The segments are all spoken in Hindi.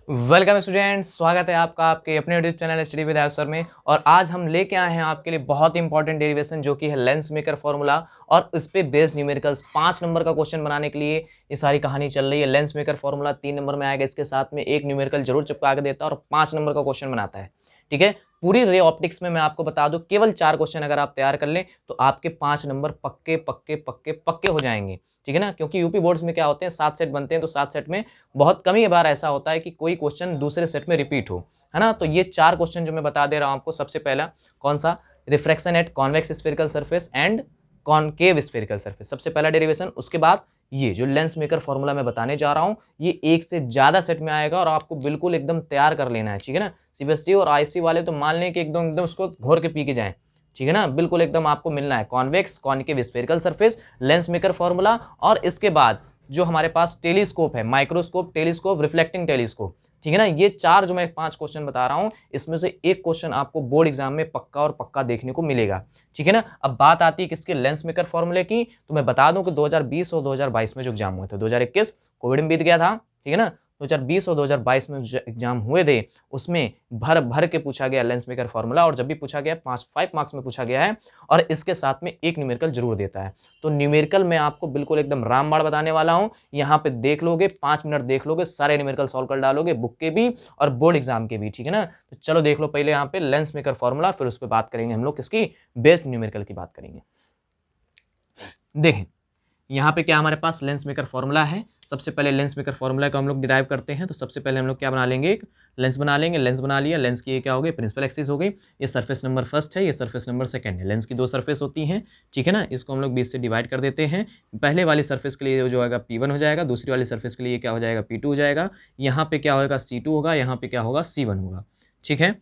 वेलकम स्टूडेंट्स, स्वागत है आपका आपके अपने YouTube channel study with sir में। और आज हम लेके आए हैं आपके लिए बहुत इंपॉर्टेंट डेरिवेशन जो कि है लेंस मेकर फॉर्मूला और उस पे बेस्ड न्यूमेरिकल्स। 5 नंबर का क्वेश्चन बनाने के लिए ये सारी कहानी चल रही है। लेंस मेकर फॉर्मूला 3 नंबर में आएगा, इसके साथ में एक न्यूमेरिकल जरूर चिपका के देता है और 5 नंबर का क्वेश्चन बनाता है। ठीक है, पूरी रे ऑप्टिक्स में मैं आपको बता दूं, केवल 4 क्वेश्चन अगर आप तैयार कर लें तो आपके 5 नंबर पक्के पक्के पक्के पक्के हो जाएंगे। ठीक है ना, क्योंकि यूपी बोर्ड्स में क्या होते हैं, 7 सेट बनते हैं, तो 7 सेट में बहुत कम ही बार ऐसा होता है कि कोई क्वेश्चन दूसरे सेट में रिपीट हो, है ना। तो ये 4 क्वेश्चन जो मैं बता दे रहा हूं आपको, सबसे पहला कौन सा, refraction at convex spherical surface and concave spherical surface, सबसे पहला डेरिवेशन। उसके बाद ये जो लेंस मेकर फॉर्मूला मैं बताने जा रहा हूं, ये एक से ज्यादा सेट में आएगा और आपको बिल्कुल एकदम तैयार कर लेना है। ठीक है ना, सीबीएसई और आईसी वाले तो मान लें कि एकदम एकदम उसको घोर के पी के जाएं। ठीक है ना, बिल्कुल एकदम आपको मिलना है convex concave spherical surface, lens maker formula, और इसके बाद जो हमारे पास टेलीस्कोप है, माइक्रोस्कोप, टेलीस्कोप, रिफ्लेक्टिंग टेलीस्कोप। ठीक है ना, ये 4 जो मैं 5 क्वेश्चन बता रहा हूं, इसमें से एक क्वेश्चन आपको बोर्ड एग्जाम में पक्का और पक्का देखने को मिलेगा। ठीक है ना, अब बात आती है किसके, लेंस मेकर फॉर्मूले की। तो मैं बता दूं कि 2020 और 2022 में जो एग्जाम हुए थे, 2021 कोविड में बीत गया था, ठीक है ना, 2020 और 2022 में जो एग्जाम हुए थे उसमें भर भर के पूछा गया लेंस मेकर फॉर्मूला, और जब भी पूछा गया 5 मार्क्स में पूछा गया है, और इसके साथ में एक न्यूमेरिकल जरूर देता है। तो न्यूमेरिकल में आपको बिल्कुल एकदम रामबाण बताने वाला हूं, यहाँ पे देख लोगे, 5 मिनट देख लोगे, सारे न्यूमेरिकल सॉल्व कर डालोगे, बुक के भी और बोर्ड एग्जाम के भी। ठीक है ना, तो चलो देख लो पहले यहाँ पे लेंस मेकर फॉर्मूला, फिर उस पर बात करेंगे हम लोग किसकी, बेस्ट न्यूमेरिकल की बात करेंगे। देखें यहाँ पे क्या हमारे पास लेंस मेकर फॉर्मूला है। सबसे पहले लेंस मेकर फॉर्मूला को हम लोग डिराइव करते हैं, तो सबसे पहले हम लोग क्या बना लेंगे, एक लेंस बना लेंगे। लेंस बना लिया, लेंस की ये क्या हो गई, प्रिंसिपल एक्सिस हो गई। ये सरफेस नंबर फर्स्ट है, ये सरफेस नंबर सेकंड है। लेंस की 2 सरफेस होती हैं, ठीक है ना, इसको हम लोग 20 से डिवाइड कर देते हैं। पहले वाली सरफेस के लिए जो होगा P1 हो जाएगा, दूसरी वाली सरफेस के लिए क्या हो जाएगा, P2 हो जाएगा। यहाँ पे क्या होगा, C2 होगा, यहाँ पे क्या होगा, C1 होगा। ठीक है,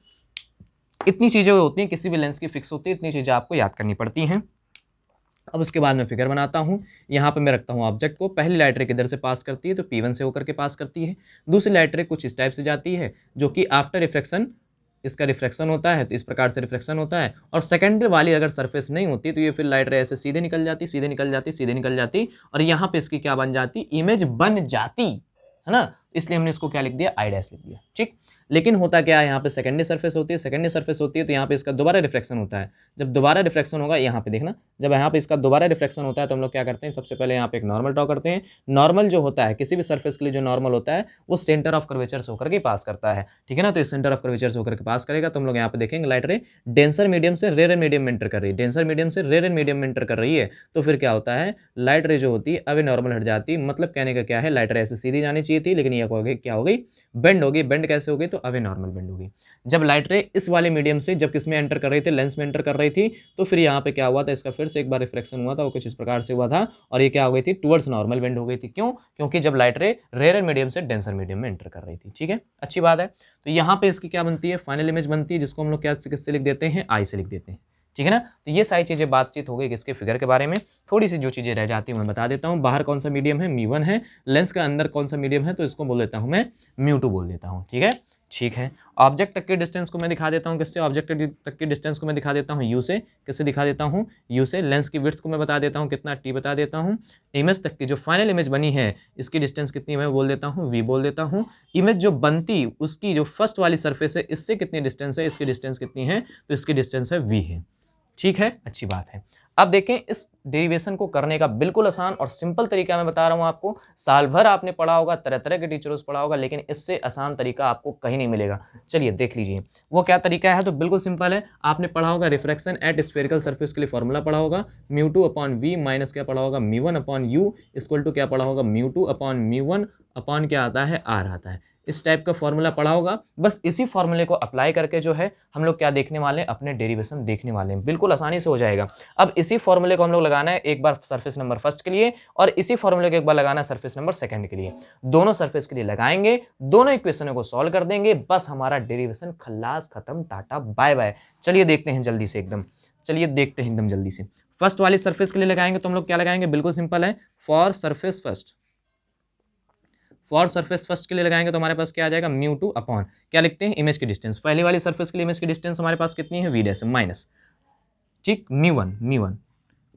इतनी चीज़ें होती हैं, किसी भी लेंस की फिक्स होती है, इतनी चीज़ें आपको याद करनी पड़ती हैं। अब उसके बाद मैं फिगर बनाता हूँ। यहाँ पे मैं रखता हूँ ऑब्जेक्ट को, पहली लाइट रे किधर से पास करती है, तो P1 से होकर के पास करती है। दूसरी लाइट रे कुछ इस टाइप से जाती है, जो कि आफ्टर रिफ्रैक्शन इसका रिफ्रैक्शन होता है, तो इस प्रकार से रिफ्रैक्शन होता है। और सेकेंडरी वाली अगर सरफेस नहीं होती तो ये फिर लाइट रे ऐसे सीधे निकल जाती, सीधे निकल जाती, सीधे निकल जाती, और यहाँ पे इसकी क्या बन जाती, इमेज बन जाती, है ना। इसलिए हमने इसको क्या लिख दिया, आई डैश लिख दिया। ठीक, लेकिन होता क्या है, यहाँ पे सेकेंडरी सरफेस होती है, सेकेंडरी सरफेस होती है तो यहाँ पे इसका दोबारा रिफ्रैक्शन होता है। जब दोबारा रिफ्रैक्शन होगा, यहाँ पे देखना, जब यहाँ पे इसका दोबारा रिफ्लेक्शन होता है तो हम लोग क्या करते हैं, सबसे पहले यहाँ पे एक नॉर्मल ड्रॉ करते हैं। नॉर्मल जो होता है किसी भी सरफेस के लिए, जो नॉर्मल होता है वो सेंटर ऑफ कर्वेचर से होकर के पास करता है। ठीक है ना, तो इस सेंटर ऑफ कर्वेचर से होकर के पास करेगा, तो हम लोग यहाँ पे देखेंगे लाइट रे डेंसर मीडियम से रेयर मीडियम में एंटर कर रही है, डेंसर मीडियम से रेयर मीडियम में एंटर कर रही है। तो फिर क्या होता है, लाइट रे जो होती है अवे नॉर्मल हट जाती है। मतलब कहने का क्या है, लाइट रे ऐसे सीधी जानी चाहिए थी, लेकिन ये क्या हो गई, बेंड होगी। बेंड कैसे होगी, तो अवे नॉर्मल बेंड होगी। जब लाइट रे इस वाले मीडियम से जब किस में एंटर कर रही थी, लेंस में एंटर कर रही थी, तो फिर यहाँ पे क्या हुआ था, इसका फिर से एक बार रिफ्लेक्शन हुआ था, वो कुछ इस प्रकार से हुआ था, और ये क्या हो गई थी, टुवर्ड्स नॉर्मल बेंड हो गई थी। क्यों, क्योंकि जब लाइट रे रेयर मीडियम से डेंसर मीडियम में एंटर कर रही थी। ठीक है, अच्छी बात है। तो यहाँ पे इसकी क्या बनती है, फाइनल इमेज बनती है, जिसको हम लोग क्या किससे लिख देते हैं, आई से लिख देते हैं। ठीक है ना, तो ये सारी चीजें बातचीत हो गई किसके, फिगर के बारे में। थोड़ी सी जो चीजें रह जाती है मैं बता देता हूँ। बाहर कौन सा मीडियम है, μ1 है। लेंस के अंदर कौन सा मीडियम है, तो इसको बोल देता हूँ मैं μ2 बोल देता हूँ। ठीक है, ठीक है। ऑब्जेक्ट तक के डिस्टेंस को मैं दिखा देता हूँ किससे, ऑब्जेक्ट तक की डिस्टेंस को मैं दिखा देता हूँ यू से। किससे दिखा देता हूँ, यू से। लेंस की विड्थ को मैं बता देता हूँ कितना, टी बता देता हूँ। इमेज तक की जो फाइनल इमेज बनी है, इसकी डिस्टेंस कितनी मैं बोल देता हूँ, वी बोल देता हूँ। इमेज जो बनती उसकी जो फर्स्ट वाली सरफेस है, इससे कितनी डिस्टेंस है, इसकी डिस्टेंस कितनी है, तो इसकी डिस्टेंस है वी है। ठीक है, अच्छी बात है। अब देखें, इस डेरिवेशन को करने का बिल्कुल आसान और सिंपल तरीका मैं बता रहा हूं आपको। साल भर आपने पढ़ा होगा, तरह तरह के टीचरों से पढ़ा होगा, लेकिन इससे आसान तरीका आपको कहीं नहीं मिलेगा। चलिए देख लीजिए वो क्या तरीका है। तो बिल्कुल सिंपल है, आपने पढ़ा होगा रिफ्रैक्शन एट स्फेरिकल सरफेस के लिए फॉर्मूला पढ़ा होगा, μ2 अपॉन वी माइनस क्या पढ़ा होगा, μ1 अपॉन यू इक्वल टू क्या पढ़ा होगा, μ2 अपॉन μ1 अपॉन क्या आता है, आर आता है। इस टाइप का फॉर्मूला पढ़ा होगा। बस इसी फॉर्मूले को अप्लाई करके जो है हम लोग क्या देखने वाले हैं, अपने डेरिवेशन देखने वाले हैं, बिल्कुल आसानी से हो जाएगा। अब इसी फॉर्मूले को हम लोग लगाना है एक बार सरफेस नंबर फर्स्ट के लिए, और इसी फॉर्मूले को एक बार लगाना है सरफेस नंबर सेकंड के लिए। दोनों सरफेस के लिए लगाएंगे, दोनों इक्वेशनों को सॉल्व कर देंगे, बस हमारा डेरिवेशन खल्लास, खत्म, टाटा बाय बाय। चलिए देखते हैं जल्दी से एकदम, चलिए देखते हैं एकदम जल्दी से। फर्स्ट वाली सरफेस के लिए लगाएंगे तो हम लोग क्या लगाएंगे, बिल्कुल सिंपल है, for surface first. For surface first के लिए लगाएंगे तो हमारे पास क्या आ जाएगा, μ2 अपॉन क्या लिखते हैं, इमेज की डिस्टेंस। पहली वाली सरफेस के लिए इमेज की डिस्टेंस हमारे पास कितनी है, वी डैश माइनस, ठीक, μ1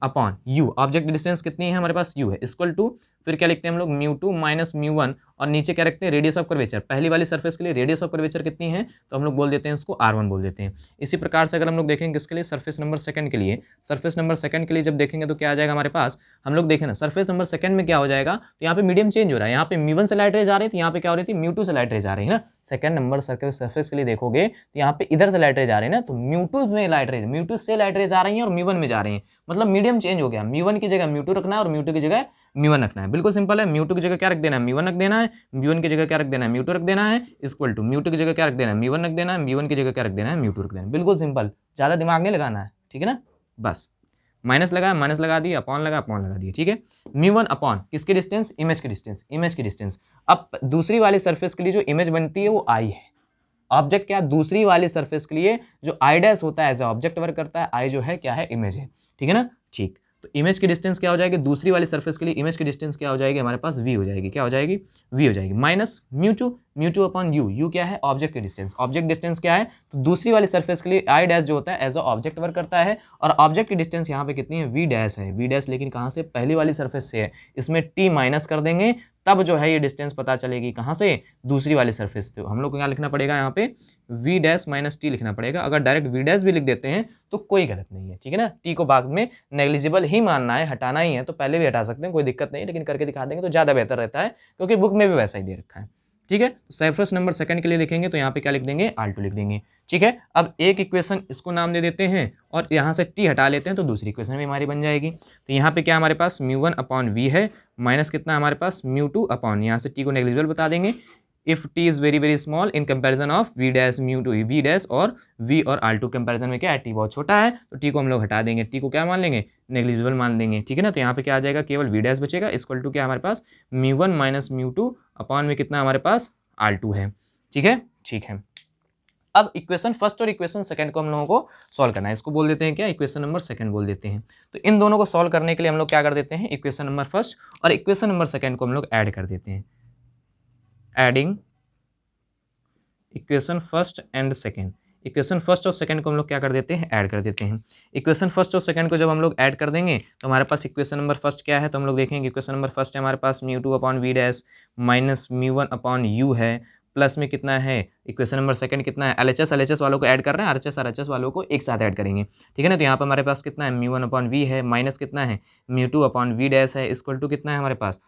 अपॉन यू, ऑब्जेक्ट डिस्टेंस कितनी है हमारे पास, यू है, इक्वल टू फिर क्या लिखते हैं हम लोग mu two minus mu one, और नीचे क्या रखते हैं रेडियस ऑफ कर्वेचर। पहली वाली सरफेस के लिए रेडियस ऑफ कर्वेचर कितनी है, तो हम लोग बोल देते हैं उसको R1 बोल देते हैं। इसी प्रकार से अगर हम लोग देखेंगे किसके लिए, सरफेस नंबर सेकंड के लिए, सरफेस नंबर सेकंड के लिए जब देखेंगे तो क्या आ जाएगा हमारे पास, हम लोग देखें ना सरफेस नंबर सेकंड में क्या हो जाएगा, तो यहाँ पे मीडियम चेंज हो रहा है, यहाँ पे म्यू वन से लाइट रेज आ रही थी, यहाँ पे क्या हो रही थी म्यू टू से लाइट रेज आ रही है ना। सेकंड नंबर सरफेस के लिए देखोगे तो यहाँ पे इधर से लाइट रेज आ रही है ना, तो म्यू टू में लाइट रेज, म्यू टू से लाइट रेज आ रही है और म्यू वन में जा रही है, मतलब मीडियम चेंज हो गया। म्यू वन की जगह म्यू टू रखना है और म्यू टू की जगह म्यू वन रखना है, बिल्कुल सिंपल है। म्यू टू की जगह क्या रख देना है, म्यू वन रख देना है, म्यू वन की जगह क्या रख देना है, म्यू टू रख देना है, इक्वल टू म्यू टू की जगह क्या रख देना है, म्यू वन रख देना है, म्यू वन की जगह क्या रख देना है, म्यू टू रख देना है, बिल्कुल सिंपल, ज़्यादा दिमाग नहीं लगाना है, ठीक है ना। बस माइनस लगा, माइनस लगा दिया, अपॉन लगा, अपॉन लगा दिया, ठीक है। म्यू वन अपॉन किसके डिस्टेंस, इमेज की डिस्टेंस, इमेज की डिस्टेंस। अब दूसरी वाली सरफेस के लिए जो इमेज बनती है वो आई है, ऑब्जेक्ट क्या, दूसरी वाली सरफेस के लिए जो आई डैश होता है एज ए ऑब्जेक्ट वर्क करता है, आई जो है क्या है, इमेज है, ठीक है ना। ठीक, तो इमेज की डिस्टेंस क्या हो जाएगी, दूसरी वाली सरफेस के लिए इमेज की डिस्टेंस क्या हो जाएगी हमारे पास, v हो जाएगी, क्या हो जाएगी, v हो जाएगी, minus mu two upon you क्या है, ऑब्जेक्ट की डिस्टेंस, ऑब्जेक्ट डिस्टेंस क्या है, तो दूसरी वाली सरफेस के लिए आई डैश जो होता है एज अ ऑब्जेक्ट वर्क करता है, और ऑब्जेक्ट की डिस्टेंस यहाँ पे कितनी है, v डैश है, v डैश लेकिन कहाँ से, पहली वाली सरफेस से है, इसमें t माइनस कर देंगे तब जो है ये डिस्टेंस पता चलेगी कहाँ से, दूसरी वाली सरफेस से। हम लोग को क्या लिखना पड़ेगा यहाँ पे, v डैश माइनस टी लिखना पड़ेगा। अगर डायरेक्ट v डैश भी लिख देते हैं तो कोई गलत नहीं है, ठीक है ना। t को बाद में नेग्लिजिबल ही मानना है, हटाना ही है तो पहले भी हटा सकते हैं, कोई दिक्कत नहीं, लेकिन करके दिखा देंगे तो ज़्यादा बेहतर रहता है, क्योंकि बुक में भी वैसा ही दे रखा है, ठीक है। सरफेस नंबर सेकंड के लिए लिखेंगे तो यहाँ पे क्या लिख देंगे, R2 लिख देंगे, ठीक है। अब एक इक्वेशन इसको नाम दे देते हैं और यहाँ से t हटा लेते हैं तो दूसरी इक्वेशन भी हमारी बन जाएगी। तो यहाँ पे क्या हमारे पास म्यू वन अपॉन वी है, माइनस कितना हमारे पास म्यू टू अपॉन, यहाँ से t को नेग्लिजिबल बता देंगे, if t is very very small in comparison of v dash mu to, v dash और v और R2 कंपैरिजन में क्या है, t बहुत छोटा है तो t को हम लोग हटा देंगे, t को क्या मान लेंगे, नेग्लिजिबल मान लेंगे, ठीक है ना। तो यहाँ पे क्या आ जाएगा, केवल v डैश बचेगा, इक्वल टू क्या हमारे पास, mu one minus mu two upon में कितना हमारे पास R2 है, ठीक है, ठीक है। अब इक्वेशन फर्स्ट और इक्वेशन सेकंड को हम लोगों को सॉल्व करना है, इसको बोल देते हैं क्या, इक्वेशन नंबर सेकंड बोल देते हैं। तो इन दोनों को सॉल्व करने के लिए हम लोग क्या कर देते हैं, इक्वेशन नंबर फर्स्ट और इक्वेशन नंबर सेकंड को हम लोग ऐड कर देते हैं, adding equation first and second, equation first और सेकंड को हम लोग क्या कर देते हैं, ऐड कर देते हैं। इक्वेशन फर्स्ट और सेकंड को जब हम लोग ऐड कर देंगे तो हमारे पास इक्वेशन नंबर फर्स्ट क्या है, तो हम लोग देखेंगे इक्वेशन नंबर फर्स्ट है हमारे पास mu two upon we dash minus mu one upon u है, प्लस में कितना है, इक्वेशन नंबर सेकंड कितना है, एलएचएस वालों को ऐड कर रहे हैं, आरएचएस वालों को एक साथ ऐड करेंगे, ठीक है ना। तो यहाँ पर हमारे पास कितना है, म्यू वन अपॉन वी है, माइनस कितना है, mu two upon we dash है, इक्वल टू कितना है हमारे पास,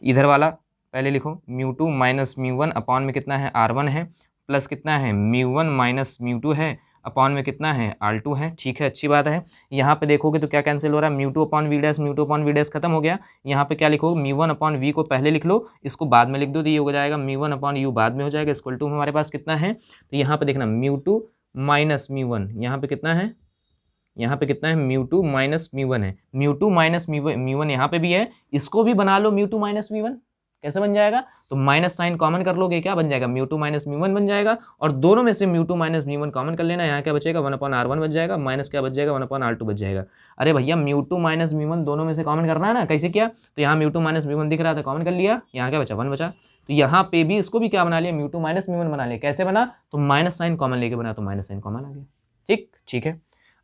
इधर वाला पहले लिखो, mu two minus mu one upon में कितना है, R1 है, प्लस कितना है, mu one minus mu two है, अपॉन में कितना है, R2 है, ठीक है, अच्छी बात है। यहाँ पे देखोगे तो क्या कैंसिल हो रहा है, mu two upon we dash, mu two upon we dash खत्म हो गया। यहाँ पे क्या लिखो, म्यू वन अपॉन वी को पहले लिख लो, इसको बाद में लिख दो तो ये हो जाएगा म्यू वन अपॉन यू बाद में हो जाएगा, इक्वल टू हमारे पास कितना है, तो यहाँ पे देखना mu two minus mu one, यहाँ पे कितना है, यहाँ पे कितना है, mu two minus mu one है, mu two minus mu one यहाँ पे भी है, इसको भी बना लो mu two minus mu one, कैसे बन जाएगा, तो माइनस साइन कॉमन कर लोगे, क्या बन जाएगा, mu two minus mu one बन जाएगा, और दोनों में से mu two minus mu one common कर लेना, यहाँ क्या बचेगा, वन अपॉन R1 बच जाएगा, माइनस क्या बच जाएगा, वन अपॉन R2 बच जाएगा। अरे भैया mu two minus mu one दोनों में से कॉमन करना है ना, कैसे किया, तो यहाँ mu two minus mu one दिख रहा था, कॉमन कर लिया, यहाँ क्या बचा, वन बचा, तो यहाँ पे भी इसको भी क्या बना लिया, mu two minus mu one बना लिया, कैसे बना, तो माइनस साइन कॉमन लेके बना, तो माइनस साइन कॉमन आ गया, ठीक, ठीक है।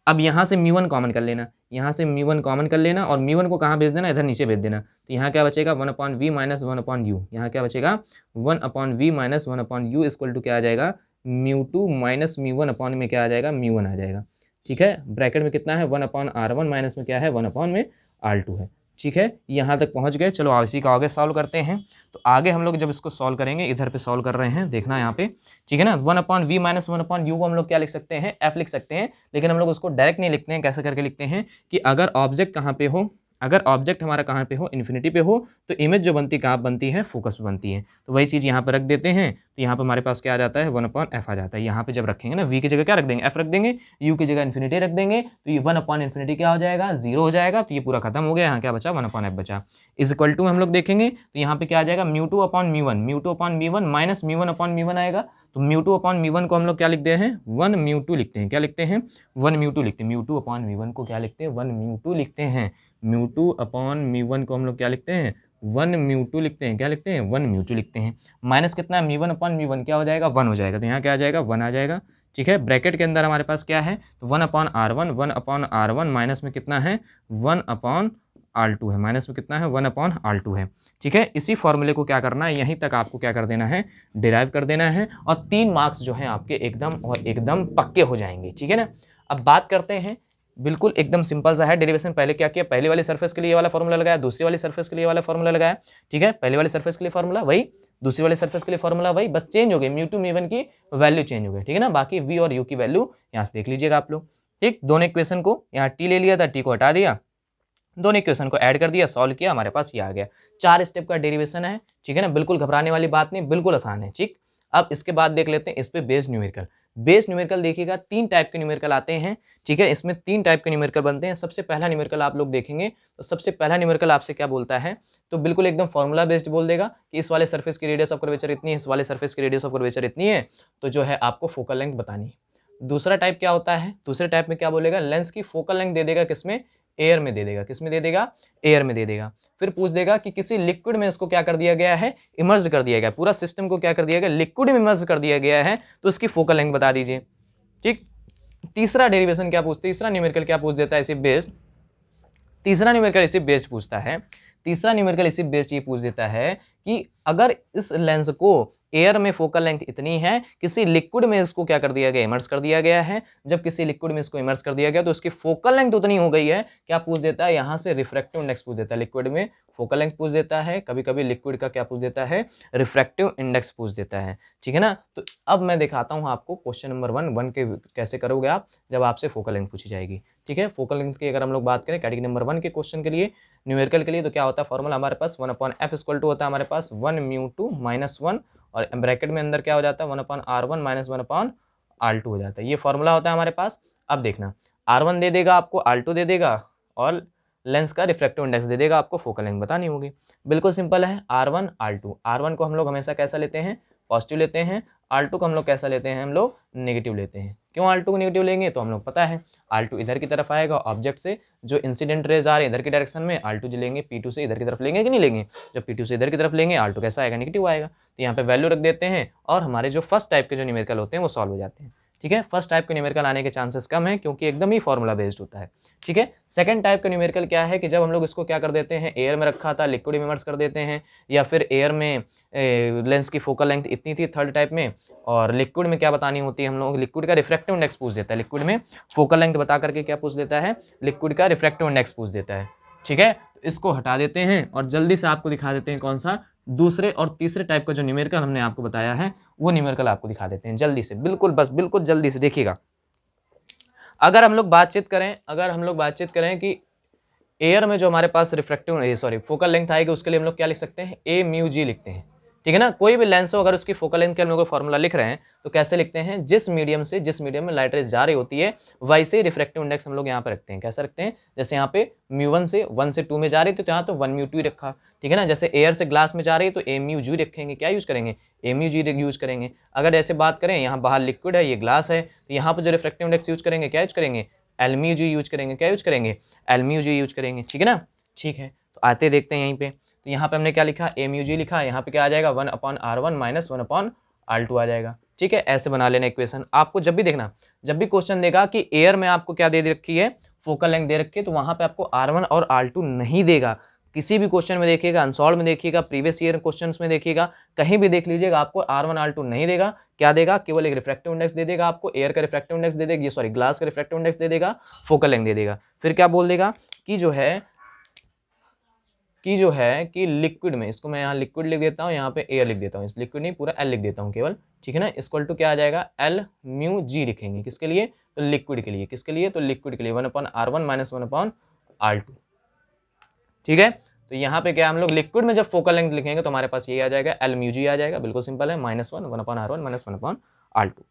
अब यहाँ से म्यू वन कॉमन कर लेना, यहाँ से म्यू वन कॉमन कर लेना और म्यू वन को कहाँ भेज देना, इधर नीचे भेज देना, तो यहाँ क्या बचेगा, one upon v minus one upon u, यहाँ क्या बचेगा, one upon v minus one upon u equal to क्या आ जाएगा, mu two minus mu one upon में क्या आ जाएगा, म्यू वन आ जाएगा, ठीक है। ब्रैकेट में कितना है, वन अपॉन R1 माइनस में क्या है, वन अपॉन में R2 है, ठीक है। यहाँ तक पहुँच गए, चलो इसी का आगे सॉल्व करते हैं। तो आगे हम लोग जब इसको सॉल्व करेंगे, इधर पे सॉल्व कर रहे हैं, देखना यहाँ पे, ठीक है ना। One upon v minus one upon u को हम लोग क्या लिख सकते हैं, एफ लिख सकते हैं, लेकिन हम लोग उसको डायरेक्ट नहीं लिखते हैं, कैसे करके लिखते हैं कि अगर ऑब्जेक्ट कहाँ पे हो, अगर ऑब्जेक्ट हमारा कहाँ पे हो, इन्फिनिटी पे हो, तो इमेज जो बनती कहाँ बनती है, फोकस पे बनती है। तो वही चीज़ यहाँ पर रख देते हैं, तो यहाँ पर हमारे पास क्या आ जाता है, वन अपॉन एफ आ जाता है। यहाँ पे जब रखेंगे ना, वी की जगह क्या रख देंगे, एफ रख देंगे, यू की जगह इन्फिनिटी रख देंगे, तो ये वन अपॉन इन्फिनिटी क्या हो जाएगा, जीरो हो जाएगा, तो ये पूरा खत्म हो गया। यहाँ क्या बचा, वन अपॉन एफ बचा, इज इक्वल टू हम लोग देखेंगे तो यहाँ पे क्या आ जाएगा, mu two upon mu one, mu two upon mu one minus mu one upon mu one आएगा। तो mu two upon mu one को हम लोग क्या लिखते हैं, वन म्यू टू लिखते हैं, क्या लिखते हैं, वन म्यू टू लिखते हैं। Mu two upon mu one को क्या लिखते हैं, वन म्यू टू लिखते हैं। Mu two upon mu one को हम लोग क्या लिखते हैं, वन म्यू टू लिखते हैं, क्या लिखते हैं, वन म्यू टू लिखते हैं। माइनस कितना है, mu one upon mu one क्या हो जाएगा, वन हो जाएगा, तो यहाँ क्या आ जाएगा, वन आ जाएगा, ठीक है। ब्रैकेट के अंदर हमारे पास क्या है, तो one upon R1, one upon R1 minus में कितना है, वन अपॉन R2 है, माइनस में कितना है 1/R2 है। ठीक है, इसी फॉर्मूले को क्या करना है, यहीं तक आपको क्या कर देना है, डिराइव कर देना है और 3 मार्क्स जो हैं आपके एकदम और एकदम पक्के हो जाएंगे। ठीक है ना। अब बात करते हैं, बिल्कुल एकदम सिंपल सा है डेरिवेशन। पहले क्या किया, पहली वाली सरफेस के लिए ये वाला फॉर्मूला लगाया, दूसरी वाली सरफेस के लिए वाला फॉर्मूला लगाया। ठीक है, पहली वाली सरफेस के लिए फॉर्मूला वही, दूसरी वाली सरफेस के लिए फॉर्मूला वही, बस चेंज हो गई, म्यू टू म्यू वन की वैल्यू चेंज हो गई। ठीक है ना, बाकी वी और यू की वैल्यू यहाँ से देख लीजिएगा आप लोग। ठीक, दोनों इक्वेशन को यहाँ टी ले लिया था, टी को हटा दिया, दोनों इक्वेशन को ऐड कर दिया, सॉल्व किया, हमारे पास ये आ गया। 4 स्टेप का डेरिवेशन है। ठीक है ना, बिल्कुल घबराने वाली बात नहीं, बिल्कुल आसान है। ठीक, अब इसके बाद देख लेते हैं इस पे बेस्ड न्यूमेरिकल। बेस्ड न्यूमेरिकल देखिएगा 3 टाइप के न्यूमेरिकल आते हैं। ठीक है, इसमें 3 टाइप के न्यूमेरिकल बनते हैं। सबसे पहला न्यूमेरिकल आप लोग देखेंगे तो सबसे पहला न्यूमेरिकल आपसे क्या बोलता है, तो बिल्कुल एकदम फॉर्मूला बेस्ड बोल देगा कि इस वाले सरफेस की रेडियस ऑफ कर्वेचर इतनी है, इस वाले सरफेस की रेडियस ऑफ कर्वेचर इतनी है, तो जो है आपको फोकल लेंथ बतानी है। दूसरा टाइप क्या होता है, दूसरे टाइप में क्या बोलेगा, लेंस की फोकल लेंथ दे देगा, किसमें, एयर में दे देगा, किसमें दे देगा, एयर में दे देगा। फिर पूछ देगा कि किसी लिक्विड में इसको क्या कर दिया गया है, इमर्ज कर दिया गया, पूरा सिस्टम को क्या कर दिया गया, लिक्विड में इमर्ज कर दिया गया है, तो उसकी फोकल लेंथ बता दीजिए। ठीक, तीसरा डेरिवेशन क्या पूछता है, तीसरा न्यूमेरिकल क्या पूछ देता है, इसी बेस्ड, तीसरा न्यूमेरिकल इसी बेस्ड पूछता है, तीसरा न्यूमेरिकल इसी बेस्ड ये पूछ देता है कि अगर इस लेंस को एयर में फोकल लेंथ इतनी है, किसी लिक्विड में इसको क्या कर दिया गया, इमर्स कर दिया गया है, जब किसी लिक्विड में इसको इमर्स कर दिया गया तो उसकी फोकल लेंथ उतनी हो गई है, क्या पूछ देता है, यहाँ से रिफ्रैक्टिव इंडेक्स पूछ देता है। लिक्विड में फोकल लेंथ पूछ देता है, कभी कभी लिक्विड का क्या पूछ देता है, रिफ्रैक्टिव इंडेक्स पूछ देता है। ठीक है ना, तो अब मैं दिखाता हूँ आपको क्वेश्चन नंबर 1 के कैसे करोगे आप, जब आपसे फोकल लेंथ पूछी जाएगी। ठीक है, फोकल लेंथ की अगर हम लोग बात करें कैटेगरी नंबर 1 के क्वेश्चन के लिए, न्यूमेरिकल के लिए, तो क्या होता है फॉर्मूला हमारे पास 1/f इक्वल टू होता है हमारे पास 1μ2 - 1, और ब्रैकेट में अंदर क्या हो जाता है 1/r1 - 1/r2 हो जाता है। ये फॉर्मूला होता है हमारे पास। अब देखना, r1 दे देगा आपको, r2 दे देगा और लेंस का रिफ्रैक्टिव इंडेक्स दे देगा, आपको फोकल लेंथ बतानी होगी। बिल्कुल सिंपल है, r1 r2, r1 को हम लोग हमेशा कैसा लेते हैं, पॉजिटिव लेते हैं, r2 को हम लोग कैसा लेते हैं, हम लोग नेगेटिव लेते हैं। क्यों r2 को नेगेटिव लेंगे, तो हम लोग पता है r2 इधर की तरफ आएगा ऑब्जेक्ट से, जो इंसिडेंट रेज आ रहे हैं इधर की डायरेक्शन में, r2 जो लेंगे p2 से इधर की तरफ लेंगे कि नहीं लेंगे, जब p2 से इधर की तरफ लेंगे r2 कैसा आएगा, नेगेटिव आएगा। तो यहाँ पे वैल्यू रख देते हैं और हमारे जो फर्स्ट टाइप के जो न्यूमेरिकल होते हैं वो सॉल्व हो जाते हैं। ठीक है, फर्स्ट टाइप के न्यूमेरिकल आने के चांसेस कम है क्योंकि एकदम ही फॉर्मूला बेस्ड होता है। ठीक है, सेकंड टाइप का न्यूमेरिकल क्या है कि जब हम लोग इसको क्या कर देते हैं, एयर में रखा था, लिक्विड में इमर्स कर देते हैं, या फिर एयर में लेंस की फोकल लेंथ इतनी थी थर्ड टाइप में, और लिक्विड में क्या बतानी होती है, हम लोग लिक्विड का रिफ्रैक्टिव इंडेक्स पूछ देता है, लिक्विड में फोकल लेंथ बता करके क्या पूछ देता है, लिक्विड का रिफ्रैक्टिव इंडेक्स पूछ देता है। ठीक है, इसको हटा देते हैं और जल्दी से आपको दिखा देते हैं कौन सा, दूसरे और तीसरे टाइप का जो न्यूमेरिकल हमने आपको बताया है वो न्यूमेरिकल आपको दिखा देते हैं जल्दी से, बिल्कुल बस बिल्कुल जल्दी से देखिएगा। अगर हम लोग बातचीत करें कि एयर में जो हमारे पास रिफ्रैक्टिव फोकल लेंथ आएगी उसके लिए हम लोग क्या लिख सकते हैं, ए म्यू जी लिखते हैं। ठीक है ना, कोई भी लेंस हो अगर उसकी फोकल लेंथ के हम लोग फॉर्मूला लिख रहे हैं तो कैसे लिखते हैं, जिस मीडियम में लाइट रेज जा रही होती है वैसे रिफ्रैक्टिव इंडेक्स हम लोग यहाँ पे रखते हैं। कैसे रखते हैं, जैसे यहाँ पे μ1 से 1 से 2 में जा रही थी तो यहाँ तो 1μ2 ही रखा। ठीक है ना, जैसे एयर से ग्लास में जा रही है तो ए म्यू जी रखेंगे, क्या यूज करेंगे, ए म्यू जी यूज करेंगे। अगर ऐसे बात करें यहाँ बाहर लिक्विड है ये ग्लास है तो यहाँ पर जो रिफ्रैक्टिव इंडेक्स यूज करेंगे क्या यूज करेंगे, एल म्यू जी यूज करेंगे, क्या यूज करेंगे, एल म्यू जी यूज करेंगे। ठीक है ना, ठीक है, तो आते देखते हैं यहीं पे, तो यहाँ पे हमने क्या लिखा, ए म्यू जी लिखा, यहाँ पे क्या आ जाएगा 1/r1 - 1/r2 आ जाएगा। ठीक है, ऐसे बना लेना इक्वेशन। आपको जब भी देखना, जब भी क्वेश्चन देगा कि एयर में आपको क्या दे रखी है, फोकल लेंथ दे रखी है, तो वहाँ पे आपको r1 और r2 नहीं देगा। किसी भी क्वेश्चन में देखिएगा, अनसॉल्व में देखिएगा, प्रीवियस ईयर क्वेश्चंस में देखिएगा, कहीं भी देख लीजिएगा आपको r1 r2 नहीं देगा। क्या देगा, केवल एक रिफ्रैक्टिव इंडेक्स दे देगा आपको, एयर का रिफ्रैक्टिव इंडेक्स दे देगा, सॉरी ग्लास का रिफ्रैक्टिव इंडेक्स दे देगा, फोकल लेंथ दे देगा। फिर क्या बोल देगा कि जो है कि लिक्विड में, इसको मैं यहाँ लिक्विड लिख देता हूँ, यहाँ पे एयर लिख देता हूँ, इस लिक्विड नहीं पूरा एल लिख देता हूँ केवल। ठीक है ना, इक्वल टू क्या आ जाएगा, एल म्यू जी लिखेंगे, किसके लिए, तो लिक्विड के लिए, किसके लिए, तो लिक्विड के लिए 1/r1 - 1/r2। ठीक है, तो यहाँ पे क्या हम लोग लिक्विड में जब फोकल लेंथ लिखेंगे तो हमारे पास ये आ जाएगा, एल म्यू जी आ जाएगा, बिल्कुल सिंपल है, -1 1/r1 - 1/r2।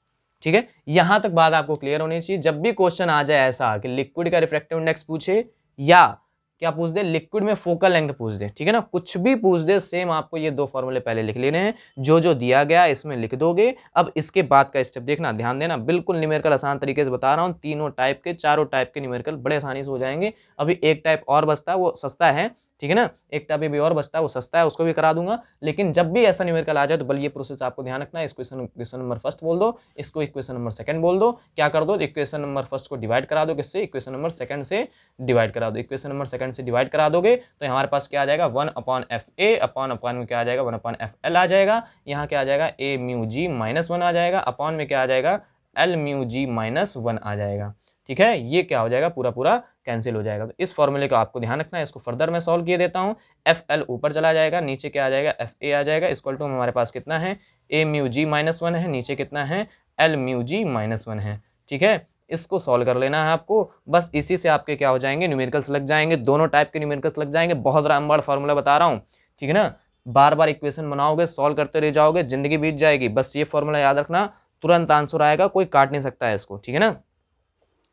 ठीक है, यहाँ तक बात आपको क्लियर होनी चाहिए। जब भी क्वेश्चन आ जाए ऐसा कि लिक्विड का रिफ्रैक्टिव इंडेक्स पूछे या क्या पूछ दे, लिक्विड में फोकल लेंथ पूछ दे, ठीक है ना, कुछ भी पूछ दे, सेम आपको ये 2 फॉर्मूले पहले लिख लेने हैं, जो दिया गया इसमें लिख दोगे। अब इसके बाद का स्टेप देखना, ध्यान देना, बिल्कुल न्यूमेरिकल आसान तरीके से बता रहा हूँ, तीनों टाइप के, चारों टाइप के न्यूमेरिकल बड़े आसानी से हो जाएंगे। अभी एक टाइप और बचता है, वो सस्ता है, ठीक है ना। एक टाइप भी और बचता है, वो सस्ता है, उसको भी करा दूंगा। लेकिन जब भी ऐसा न्यूमेरिकल आ जाए तो बल ये प्रोसेस आपको ध्यान रखना है। इक्वेशन नंबर फर्स्ट बोल दो, इसको इक्वेशन नंबर सेकंड बोल दो। क्या कर दो, इक्वेशन नंबर फर्स्ट को डिवाइड करा दो, किससे, इक्वेशन नंबर सेकंड से डिवाइड करा दो। इक्वेशन नंबर सेकंड से डिवाइड करा दोगे तो हमारे पास क्या आ जाएगा, 1/FA अपॉन में क्या आ जाएगा, 1/FL आ जाएगा। यहाँ क्या आ जाएगा, A म्यू जी -1 आ जाएगा, अपॉन में क्या आ जाएगा, L म्यू जी -1 आ जाएगा। ठीक है, ये क्या हो जाएगा, पूरा पूरा कैंसिल हो जाएगा। तो इस फॉर्मूले को आपको ध्यान रखना है। इसको फर्दर मैं सॉल्व किए देता हूँ। FL ऊपर चला जाएगा, नीचे क्या आ जाएगा, FA आ जाएगा। इक्वल टू हमारे पास कितना है, A म्यू जी -1 है, नीचे कितना है, L म्यू जी -1 है। ठीक है, इसको सॉल्व कर लेना है आपको। बस इसी से आपके क्या हो जाएंगे, न्यूमेरिकल्स लग जाएंगे, दोनों टाइप के न्यूमेरिकल्स लग जाएंगे। बहुत रामबाड़ फॉर्मूला बता रहा हूँ, ठीक है ना। बार बार इक्वेशन बनाओगे, सॉल्व करते रह जाओगे, जिंदगी बीत जाएगी। बस ये फॉर्मूला याद रखना, तुरंत आंसर आएगा, कोई काट नहीं सकता है इसको, ठीक है ना।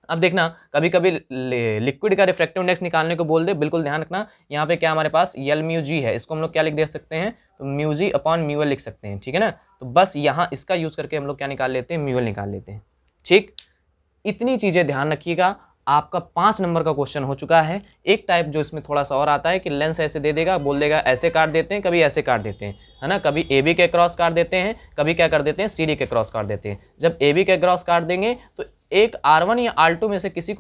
अब देखना, कभी कभी लिक्विड का रिफ्रैक्टिव इंडेक्स निकालने को बोल दे, बिल्कुल ध्यान रखना। यहाँ पे क्या हमारे पास L म्यू जी है, इसको हम लोग क्या लिख दे सकते हैं, तो mu G upon mu L लिख सकते हैं, ठीक है ना। तो बस यहाँ इसका यूज करके हम लोग क्या निकाल लेते हैं, म्यू एल निकाल लेते हैं। ठीक, इतनी चीजें ध्यान रखिएगा। आपका 5 नंबर का क्वेश्चन हो चुका है। एक टाइप जो इसमें थोड़ा सा और आता है कि लेंस ऐसे दे देगा, बोल देगा ऐसे काट देते हैं, कभी ऐसे काट देते हैं, है ना। कभी AB के क्रॉस काट देते हैं, कभी क्या कर देते हैं, CD के क्रॉस काट देते हैं। जब AB के क्रॉस काट देंगे तो एक R1 या R2 में से किसी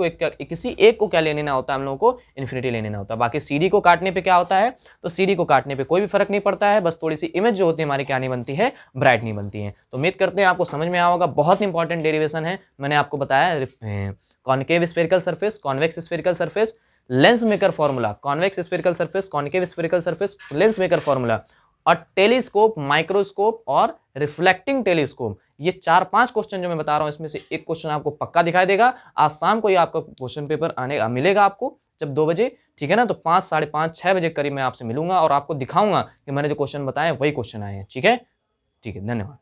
एक को क्या ले लेना होता है, हम लोगों को इन्फिनिटी ले लेना होता है। बाकी CD को काटने पे क्या होता है, तो CD को काटने पे कोई भी फर्क नहीं पड़ता है, बस थोड़ी सी इमेज जो होती है हमारी क्या नहीं बनती है, ब्राइट नहीं बनती है। तो उम्मीद करते हैं आपको समझ में आया होगा। बहुत इंपॉर्टेंट डेरिवेशन है, मैंने आपको बताया। Concave spherical surface, convex spherical surface, lens maker formula, convex spherical surface, concave spherical surface, lens maker formula, और टेलीस्कोप, माइक्रोस्कोप और रिफ्लेक्टिंग टेलीस्कोप। ये 4-5 क्वेश्चन जो मैं बता रहा हूं, इसमें से एक क्वेश्चन आपको पक्का दिखाई देगा। आज शाम को ये आपका क्वेश्चन पेपर आने मिलेगा आपको, जब 2 बजे, ठीक है ना। तो 5, 5:30, 6 बजे करीब मैं आपसे मिलूंगा और आपको दिखाऊंगा कि मैंने जो क्वेश्चन बताए वही क्वेश्चन आए हैं। ठीक है, ठीक है, धन्यवाद।